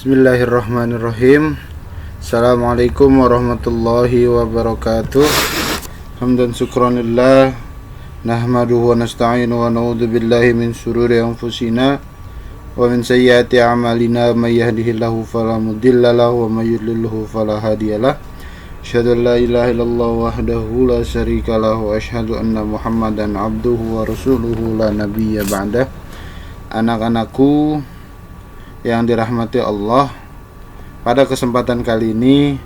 Bismillahirrahmanirrahim. Assalamualaikum warahmatullahi wabarakatuh. Hamdan syukranillah, nahmaduhu wa nasta'inu wa na'udzu billahi min syururi anfusina wa min sayyiati a'malina, may yahdihillahu fala mudilla lahu wa may yudlilhu fala hadiyalah. Asyhadu an la ilaha illallah wahdahu la syarika lahu wa asyhadu anna Muhammadan abduhu wa rasuluhu la nabiyya ba'dah. Anak-anakku yang dirahmati Allah, pada kesempatan kali ini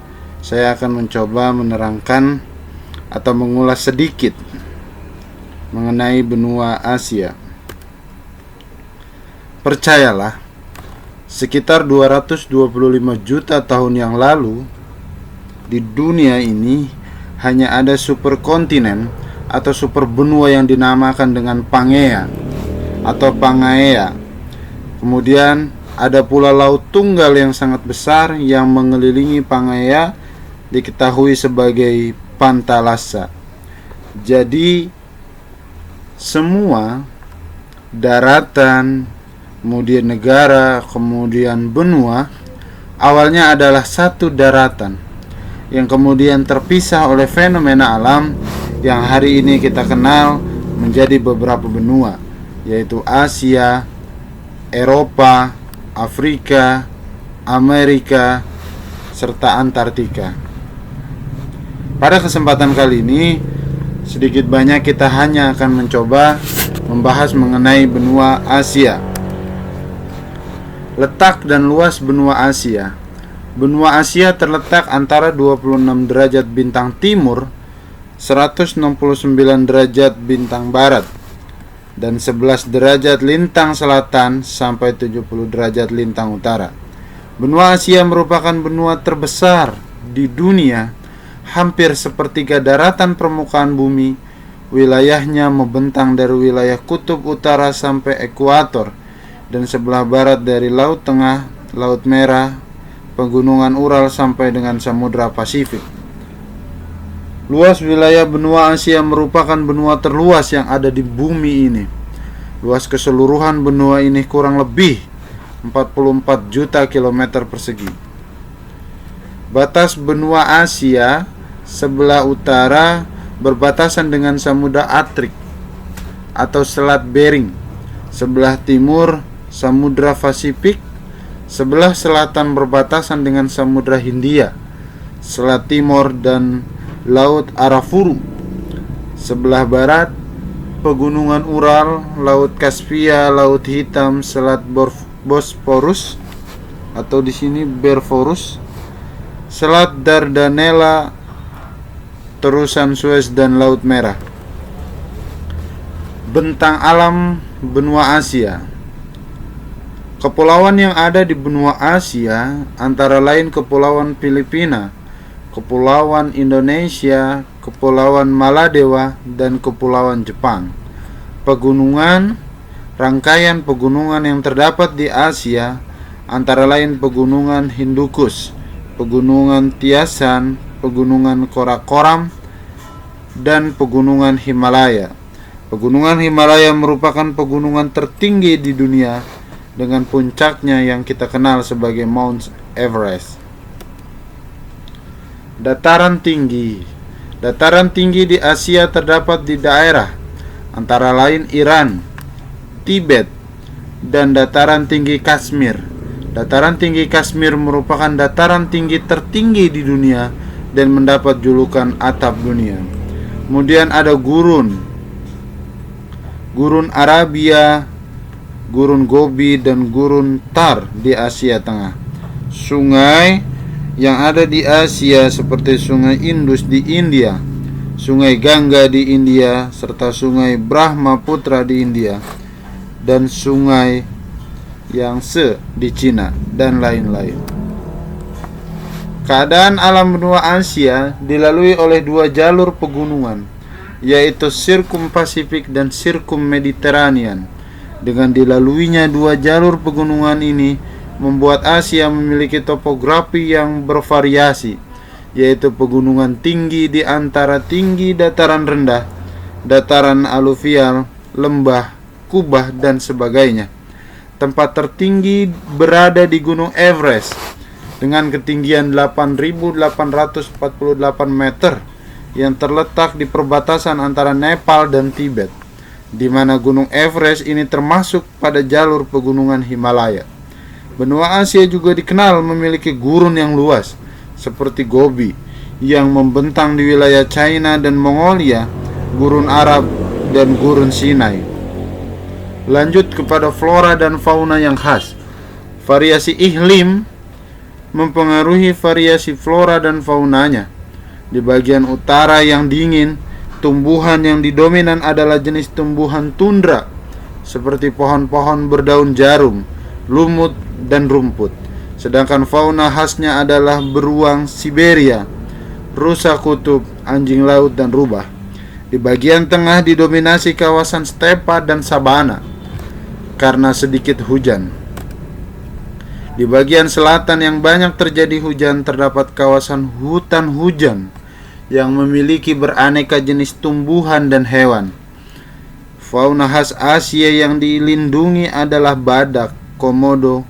saya akan mencoba menerangkan atau mengulas sedikit mengenai benua Asia. Percayalah, sekitar 225 juta tahun yang lalu di dunia ini hanya ada superkontinen atau superbenua yang dinamakan dengan Pangea atau Pangaea. Kemudian ada pula laut tunggal yang sangat besar yang mengelilingi Pangaea, diketahui sebagai Pantalassa. Jadi semua daratan, kemudian negara, kemudian benua awalnya adalah satu daratan yang kemudian terpisah oleh fenomena alam yang hari ini kita kenal menjadi beberapa benua, yaitu Asia, Eropa, Afrika, Amerika, serta Antartika. Pada kesempatan kali ini, sedikit banyak kita hanya akan mencoba membahas mengenai benua Asia. Letak dan luas benua Asia. Benua Asia terletak antara 26 derajat bintang timur, 169 derajat bintang barat, dan 11 derajat lintang selatan sampai 70 derajat lintang utara. Benua Asia merupakan benua terbesar di dunia, hampir sepertiga daratan permukaan bumi. Wilayahnya membentang dari wilayah kutub utara sampai ekuator, dan sebelah barat dari Laut Tengah, Laut Merah, Pegunungan Ural sampai dengan Samudra Pasifik. Luas wilayah benua Asia merupakan benua terluas yang ada di bumi ini. Luas keseluruhan benua ini kurang lebih 44 juta kilometer persegi. Batas benua Asia sebelah utara berbatasan dengan Samudra Artik atau Selat Bering. Sebelah timur Samudra Pasifik. Sebelah selatan berbatasan dengan Samudra Hindia, Selat Timur, dan Laut Arafuru. Sebelah barat Pegunungan Ural, Laut Kaspia, Laut Hitam, Selat Bosporus atau di sini Bosphorus, Selat Dardanella, terusan Suez, dan Laut Merah. Bentang alam benua Asia. Kepulauan yang ada di benua Asia antara lain Kepulauan Filipina, Kepulauan Indonesia, Kepulauan Maladewa, dan Kepulauan Jepang. Pegunungan, rangkaian pegunungan yang terdapat di Asia antara lain Pegunungan Hindukush, Pegunungan Tiasan, Pegunungan Karakoram, dan Pegunungan Himalaya. Pegunungan Himalaya merupakan pegunungan tertinggi di dunia dengan puncaknya yang kita kenal sebagai Mount Everest. Dataran tinggi. Dataran tinggi di Asia terdapat di daerah antara lain Iran, Tibet, dan dataran tinggi Kashmir. Dataran tinggi Kashmir merupakan dataran tinggi tertinggi di dunia dan mendapat julukan atap dunia. Kemudian ada gurun Arabia, Gurun Gobi, dan Gurun Thar di Asia Tengah. Sungai yang ada di Asia seperti Sungai Indus di India, Sungai Gangga di India, serta Sungai Brahmaputra di India, dan Sungai Yangtze di Cina, dan lain-lain. Keadaan alam benua Asia dilalui oleh dua jalur pegunungan, yaitu Sirkum Pasifik dan Sirkum Mediterranean. Dengan dilaluinya dua jalur pegunungan ini membuat Asia memiliki topografi yang bervariasi, yaitu pegunungan tinggi di antara tinggi dataran rendah, dataran aluvial, lembah, kubah, dan sebagainya. Tempat tertinggi berada di Gunung Everest dengan ketinggian 8.848 meter yang terletak di perbatasan antara Nepal dan Tibet, di mana Gunung Everest ini termasuk pada jalur pegunungan Himalaya. Benua Asia juga dikenal memiliki gurun yang luas, seperti Gobi, yang membentang di wilayah China dan Mongolia, gurun Arab, dan gurun Sinai. Lanjut kepada flora dan fauna yang khas. Variasi iklim mempengaruhi variasi flora dan faunanya. Di bagian utara yang dingin, tumbuhan yang didominan adalah jenis tumbuhan tundra, seperti pohon-pohon berdaun jarum, lumut, dan rumput. Sedangkan fauna khasnya adalah beruang Siberia, rusa kutub, anjing laut, dan rubah. Di bagian tengah didominasi kawasan stepa dan sabana karena sedikit hujan. Di bagian selatan yang banyak terjadi hujan terdapat kawasan hutan hujan yang memiliki beraneka jenis tumbuhan dan hewan. Fauna khas Asia yang dilindungi adalah badak, komodo,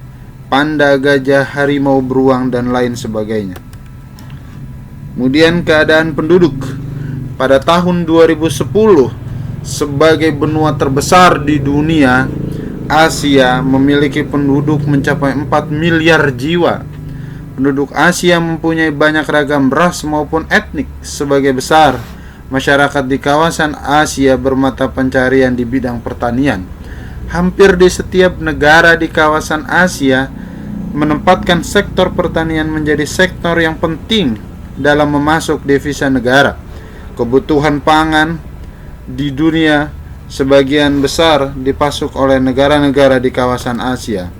panda, gajah, harimau, beruang, dan lain sebagainya. Kemudian keadaan penduduk. Pada tahun 2010, sebagai benua terbesar di dunia, Asia memiliki penduduk mencapai 4 miliar jiwa. Penduduk Asia mempunyai banyak ragam ras maupun etnik. Sebagai besar, masyarakat di kawasan Asia bermata pencarian di bidang pertanian. Hampir di setiap negara di kawasan Asia menempatkan sektor pertanian menjadi sektor yang penting dalam memasuk devisa negara. Kebutuhan pangan di dunia sebagian besar dipasok oleh negara-negara di kawasan Asia.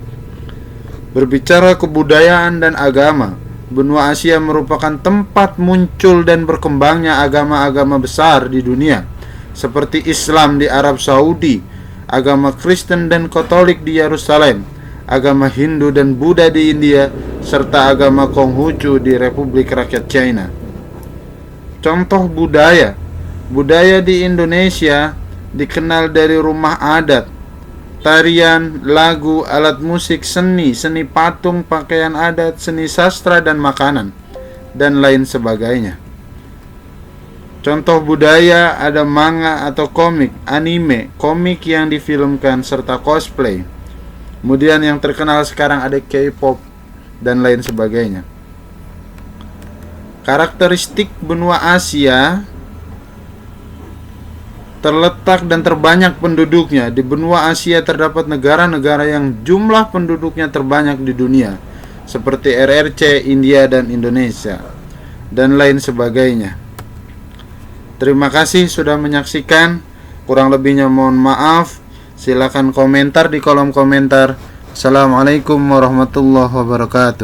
Berbicara kebudayaan dan agama, benua Asia merupakan tempat muncul dan berkembangnya agama-agama besar di dunia, seperti Islam di Arab Saudi, agama Kristen dan Katolik di Yerusalem, agama Hindu dan Buddha di India, serta agama Konghucu di Republik Rakyat China. Contoh budaya. Budaya di Indonesia dikenal dari rumah adat, tarian, lagu, alat musik, seni patung, pakaian adat, seni sastra dan makanan, dan lain sebagainya. Contoh budaya ada manga atau komik, anime, komik yang difilmkan, serta cosplay. Kemudian yang terkenal sekarang ada K-pop dan lain sebagainya. Karakteristik benua Asia terletak dan terbanyak penduduknya. Di benua Asia terdapat negara-negara yang jumlah penduduknya terbanyak di dunia, seperti RRC, India, dan Indonesia, dan lain sebagainya. Terima kasih sudah menyaksikan. Kurang lebihnya mohon maaf. Silakan komentar di kolom komentar. Assalamualaikum warahmatullahi wabarakatuh.